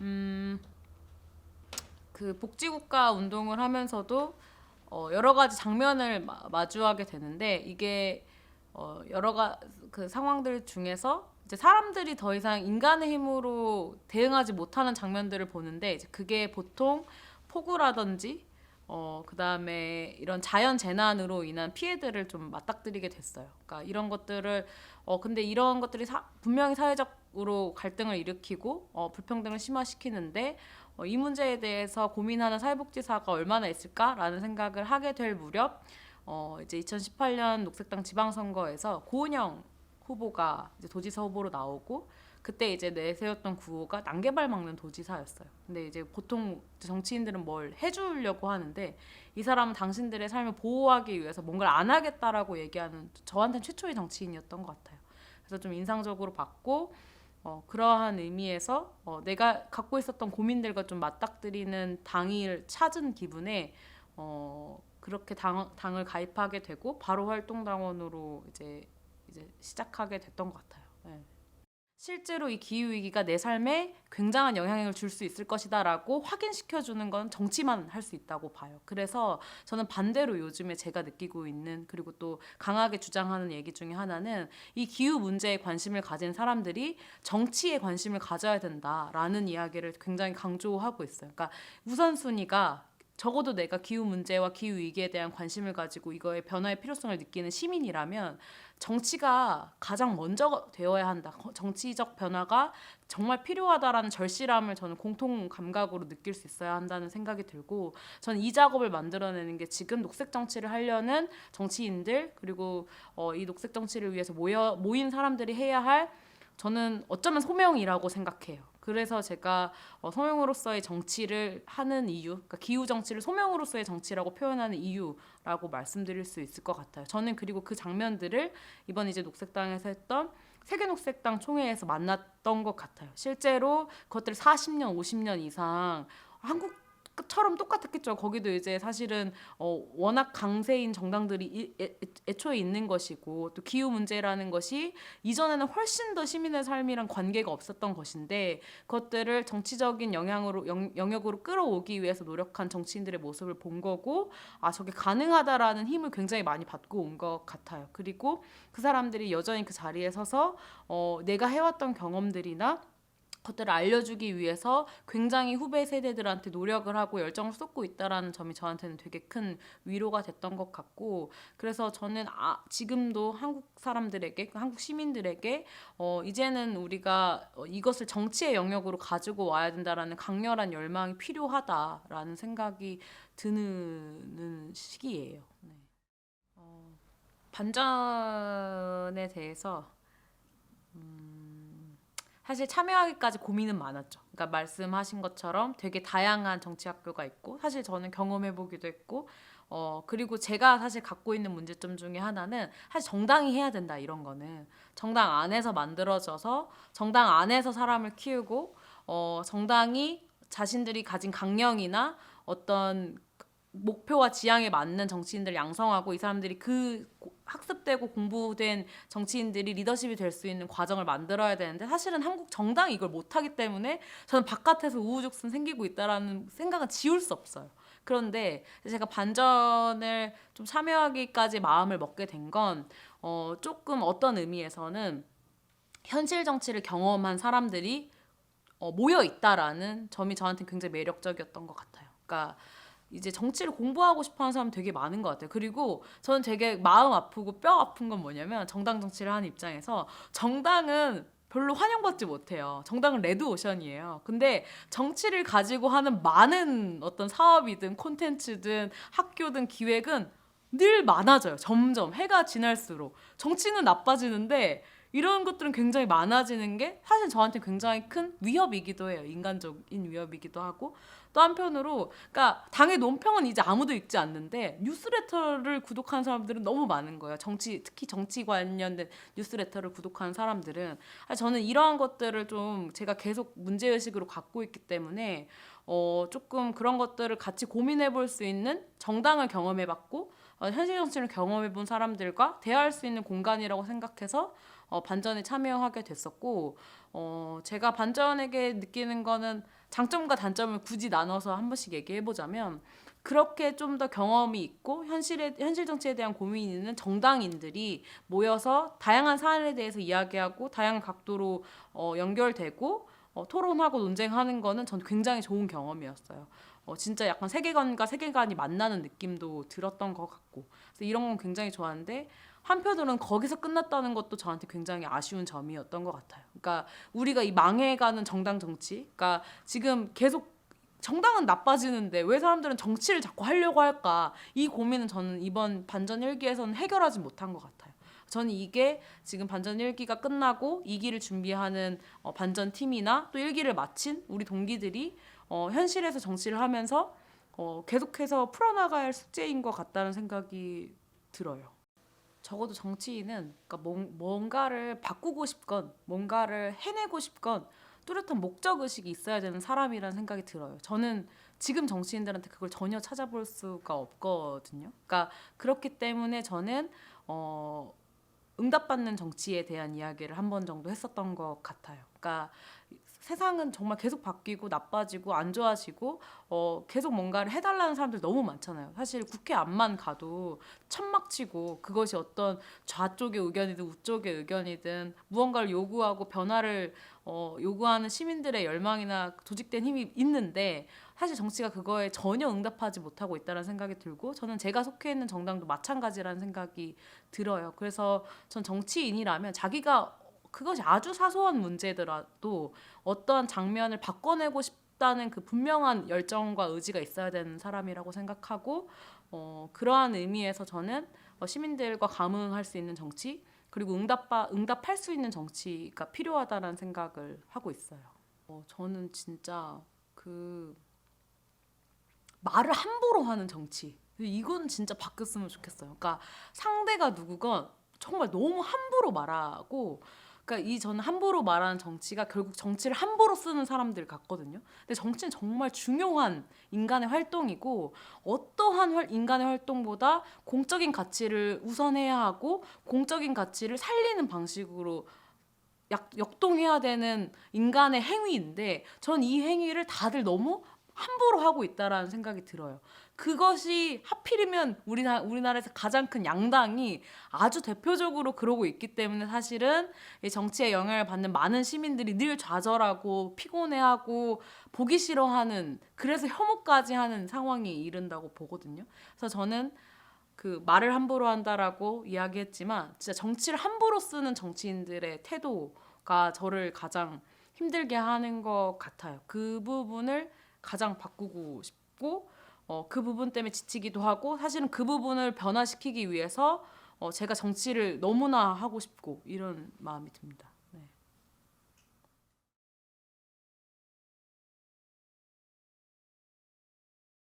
음, 그 복지국가 운동을 하면서도 여러 가지 장면을 마주하게 되는데 이게 그 상황들 중에서 이제 사람들이 더 이상 인간의 힘으로 대응하지 못하는 장면들을 보는데 이제 그게 보통 폭우라든지 그다음에 이런 자연 재난으로 인한 피해들을 좀 맞닥뜨리게 됐어요. 그러니까 이런 것들을 근데 이런 것들이 분명히 사회적으로 갈등을 일으키고 불평등을 심화시키는데 이 문제에 대해서 고민하는 사회복지사가 얼마나 있을까라는 생각을 하게 될 무렵 이제 2018년 녹색당 지방선거에서 고은영 후보가 이제 도지사 후보로 나오고 그때 이제 내세웠던 구호가 난개발 막는 도지사였어요. 근데 이제 보통 정치인들은 뭘 해주려고 하는데 이 사람은 당신들의 삶을 보호하기 위해서 뭔가를 안 하겠다라고 얘기하는 저한테는 최초의 정치인이었던 것 같아요. 그래서 좀 인상적으로 봤고 그러한 의미에서 내가 갖고 있었던 고민들과 좀 맞닥뜨리는 당을 찾은 기분에 그렇게 당을 가입하게 되고 바로 활동당원으로 이제 시작하게 됐던 것 같아요. 네. 실제로 이 기후위기가 내 삶에 굉장한 영향을 줄 수 있을 것이다라고 확인시켜주는 건 정치만 할 수 있다고 봐요. 그래서 저는 반대로 요즘에 제가 느끼고 있는 그리고 또 강하게 주장하는 얘기 중에 하나는 이 기후 문제에 관심을 가진 사람들이 정치에 관심을 가져야 된다라는 이야기를 굉장히 강조하고 있어요. 그러니까 우선순위가 적어도 내가 기후 문제와 기후 위기에 대한 관심을 가지고 이거의 변화의 필요성을 느끼는 시민이라면 정치가 가장 먼저 되어야 한다. 정치적 변화가 정말 필요하다라는 절실함을 저는 공통 감각으로 느낄 수 있어야 한다는 생각이 들고 저는 이 작업을 만들어내는 게 지금 녹색 정치를 하려는 정치인들 그리고 이 녹색 정치를 위해서 모인 사람들이 해야 할 저는 어쩌면 소명이라고 생각해요. 그래서 제가 소명으로서의 정치를 하는 이유, 그러니까 기후 정치를 소명으로서의 정치라고 표현하는 이유라고 말씀드릴 수 있을 것 같아요. 저는 그리고 그 장면들을 이번 이제 녹색당에서 했던 세계녹색당 총회에서 만났던 것 같아요. 실제로 그것들 40년, 50년 이상 한국처럼 똑같았겠죠. 거기도 이제 사실은 워낙 강세인 정당들이 애초에 있는 것이고 또 기후 문제라는 것이 이전에는 훨씬 더 시민의 삶이랑 관계가 없었던 것인데 그것들을 정치적인 영역으로 끌어오기 위해서 노력한 정치인들의 모습을 본 거고 저게 가능하다라는 힘을 굉장히 많이 받고 온 것 같아요. 그리고 그 사람들이 여전히 그 자리에 서서 내가 해왔던 경험들이나 것들을 알려주기 위해서 굉장히 후배 세대들한테 노력을 하고 열정을 쏟고 있다라는 점이 저한테는 되게 큰 위로가 됐던 것 같고 그래서 저는 지금도 한국 사람들에게 한국 시민들에게 이제는 우리가 이것을 정치의 영역으로 가지고 와야 된다라는 강렬한 열망이 필요하다라는 생각이 드는 시기예요. 네. 반전에 대해서 사실 참여하기까지 고민은 많았죠. 그러니까 말씀하신 것처럼 되게 다양한 정치학교가 있고 사실 저는 경험해보기도 했고 그리고 제가 사실 갖고 있는 문제점 중에 하나는 사실 정당이 해야 된다 이런 거는 정당 안에서 만들어져서 정당 안에서 사람을 키우고 정당이 자신들이 가진 강령이나 어떤 목표와 지향에 맞는 정치인들을 양성하고 이 사람들이 학습되고 공부된 정치인들이 리더십이 될 수 있는 과정을 만들어야 되는데 사실은 한국 정당이 이걸 못하기 때문에 저는 바깥에서 우후죽순 생기고 있다라는 생각은 지울 수 없어요. 그런데 제가 반전을 좀 참여하기까지 마음을 먹게 된 건 조금 어떤 의미에서는 현실 정치를 경험한 사람들이 모여 있다라는 점이 저한테 굉장히 매력적이었던 것 같아요. 그러니까 이제 정치를 공부하고 싶어하는 사람 되게 많은 것 같아요. 그리고 저는 되게 마음 아프고 뼈 아픈 건 뭐냐면 정당 정치를 하는 입장에서 정당은 별로 환영받지 못해요. 정당은 레드오션이에요. 근데 정치를 가지고 하는 많은 어떤 사업이든 콘텐츠든 학교든 기획은 늘 많아져요. 점점 해가 지날수록 정치는 나빠지는데 이런 것들은 굉장히 많아지는 게 사실 저한테 굉장히 큰 위협이기도 해요. 인간적인 위협이기도 하고 또 한편으로 그러니까 당의 논평은 이제 아무도 읽지 않는데 뉴스레터를 구독하는 사람들은 너무 많은 거예요. 특히 정치 관련된 뉴스레터를 구독하는 사람들은 저는 이러한 것들을 좀 제가 계속 문제의식으로 갖고 있기 때문에 조금 그런 것들을 같이 고민해 볼 수 있는 정당을 경험해 봤고 현실 정치를 경험해 본 사람들과 대화할 수 있는 공간이라고 생각해서 반전에 참여하게 됐었고 제가 반전에게 느끼는 거는 장점과 단점을 굳이 나눠서 한 번씩 얘기해 보자면 그렇게 좀 더 경험이 있고 현실 정치에 대한 고민이 있는 정당인들이 모여서 다양한 사안에 대해서 이야기하고 다양한 각도로 연결되고 토론하고 논쟁하는 거는 전 굉장히 좋은 경험이었어요. 진짜 약간 세계관과 세계관이 만나는 느낌도 들었던 것 같고 그래서 이런 건 굉장히 좋았는데 한편으로는 거기서 끝났다는 것도 저한테 굉장히 아쉬운 점이었던 것 같아요. 그러니까 우리가 이 망해가는 정당 정치, 그러니까 지금 계속 정당은 나빠지는데 왜 사람들은 정치를 자꾸 하려고 할까? 이 고민은 저는 이번 반전 1기에서는 해결하지 못한 것 같아요. 저는 이게 지금 반전 1기가 끝나고 2기를 준비하는 반전 팀이나 또 1기를 마친 우리 동기들이 현실에서 정치를 하면서 계속해서 풀어나가야 할 숙제인 것 같다는 생각이 들어요. 적어도 정치인은 그러니까 뭔가를 바꾸고 싶건 뭔가를 해내고 싶건 뚜렷한 목적 의식이 있어야 되는 사람이라는 생각이 들어요. 저는 지금 정치인들한테 그걸 전혀 찾아볼 수가 없거든요. 그러니까 그렇기 때문에 저는 응답받는 정치에 대한 이야기를 한 번 정도 했었던 것 같아요. 그러니까 세상은 정말 계속 바뀌고 나빠지고 안 좋아지고 계속 뭔가를 해달라는 사람들 너무 많잖아요. 사실 국회 앞만 가도 천막치고 그것이 어떤 좌쪽의 의견이든 우쪽의 의견이든 무언가를 요구하고 변화를 요구하는 시민들의 열망이나 조직된 힘이 있는데 사실 정치가 그거에 전혀 응답하지 못하고 있다는 생각이 들고 저는 제가 속해 있는 정당도 마찬가지라는 생각이 들어요. 그래서 전 정치인이라면 자기가 그것이 아주 사소한 문제더라도 어떠한 장면을 바꿔내고 싶다는 그 분명한 열정과 의지가 있어야 되는 사람이라고 생각하고 그러한 의미에서 저는 시민들과 감흥할 수 있는 정치 그리고 응답할 수 있는 정치가 필요하다는 생각을 하고 있어요. 저는 진짜 그 말을 함부로 하는 정치 이건 진짜 바뀌었으면 좋겠어요. 그러니까 상대가 누구건 정말 너무 함부로 말하고 그러니까 이 저는 함부로 말하는 정치가 결국 정치를 함부로 쓰는 사람들 같거든요. 근데 정치는 정말 중요한 인간의 활동이고 어떠한 인간의 활동보다 공적인 가치를 우선해야 하고 공적인 가치를 살리는 방식으로 역동해야 되는 인간의 행위인데 전 이 행위를 다들 너무 함부로 하고 있다라는 생각이 들어요. 그것이 하필이면 우리나라에서 가장 큰 양당이 아주 대표적으로 그러고 있기 때문에 사실은 이 정치에 영향을 받는 많은 시민들이 늘 좌절하고 피곤해하고 보기 싫어하는 그래서 혐오까지 하는 상황이 이른다고 보거든요. 그래서 저는 그 말을 함부로 한다라고 이야기했지만 진짜 정치를 함부로 쓰는 정치인들의 태도가 저를 가장 힘들게 하는 것 같아요. 그 부분을 가장 바꾸고 싶고 그 부분 때문에 지치기도 하고 사실은 그 부분을 변화시키기 위해서 제가 정치를 너무나 하고 싶고 이런 마음이 듭니다.